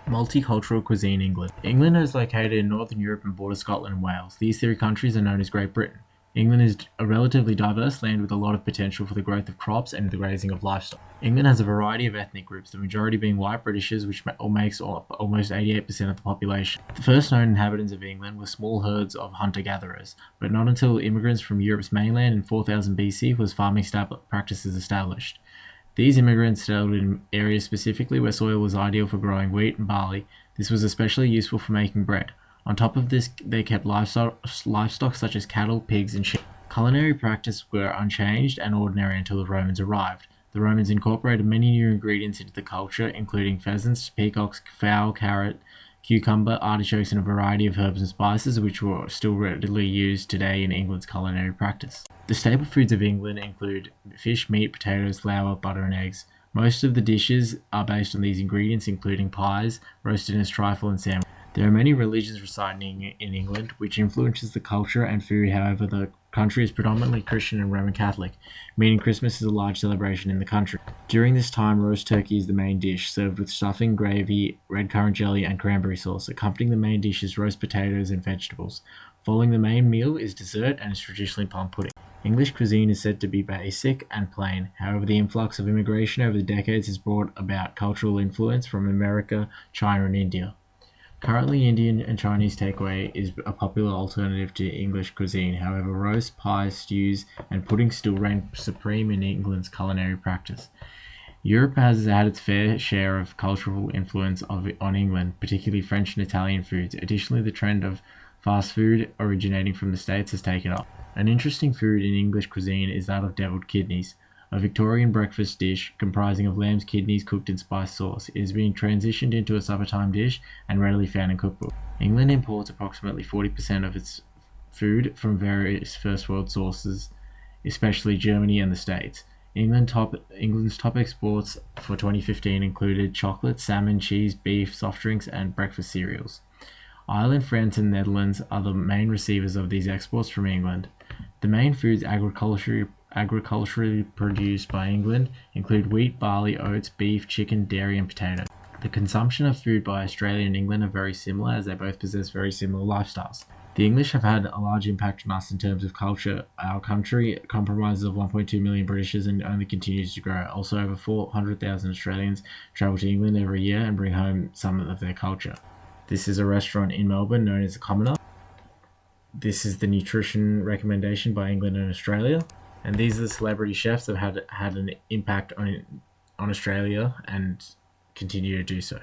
Multicultural cuisine England. England is located in Northern Europe and borders Scotland and Wales. These three countries are known as Great Britain. England is a relatively diverse land with a lot of potential for the growth of crops and the grazing of livestock. England has a variety of ethnic groups, the majority being white Britishers, which makes up almost 88% of the population. The first known inhabitants of England were small herds of hunter-gatherers, but not until immigrants from Europe's mainland in 4000 BC was farming practices established. These immigrants settled in areas specifically where soil was ideal for growing wheat and barley. This was especially useful for making bread. On top of this, they kept livestock such as cattle, pigs, and sheep. Culinary practices were unchanged and ordinary until the Romans arrived. The Romans incorporated many new ingredients into the culture, including pheasants, peacocks, fowl, carrot, cucumber, artichokes, and a variety of herbs and spices, which were still readily used today in England's culinary practice. The staple foods of England include fish, meat, potatoes, flour, butter, and eggs. Most of the dishes are based on these ingredients, including pies, roasted trifle, and sandwiches. There are many religions residing in England, which influences the culture and food. However, the country is predominantly Christian and Roman Catholic, meaning Christmas is a large celebration in the country. During this time, roast turkey is the main dish, served with stuffing, gravy, red currant jelly, and cranberry sauce. Accompanying the main dish is roast potatoes and vegetables. Following the main meal is dessert and is traditionally plum pudding. English cuisine is said to be basic and plain. However, the influx of immigration over the decades has brought about cultural influence from America, China, and India. Currently, Indian and Chinese takeaway is a popular alternative to English cuisine. However, roast, pies, stews, and puddings still reign supreme in England's culinary practice. Europe has had its fair share of cultural influence on England, particularly French and Italian foods. Additionally, the trend of fast food originating from the States has taken off. An interesting food in English cuisine is that of deviled kidneys, a Victorian breakfast dish comprising of lamb's kidneys cooked in spice sauce. It is being transitioned into a suppertime dish and readily found in cookbooks. England imports approximately 40% of its food from various first world sources, especially Germany and the States. England's top exports for 2015 included chocolate, salmon, cheese, beef, soft drinks, and breakfast cereals. Ireland, France, and Netherlands are the main receivers of these exports from England. The main foods agriculturally produced by England include wheat, barley, oats, beef, chicken, dairy, and potatoes. The consumption of food by Australia and England are very similar, as they both possess very similar lifestyles. The English have had a large impact on us in terms of culture. Our country comprises of 1.2 million Britishers and only continues to grow. Also, over 400,000 Australians travel to England every year and bring home some of their culture. This is a restaurant in Melbourne known as the Commoner. This is the nutrition recommendation by England and Australia. And these are the celebrity chefs that have had an impact on Australia and continue to do so.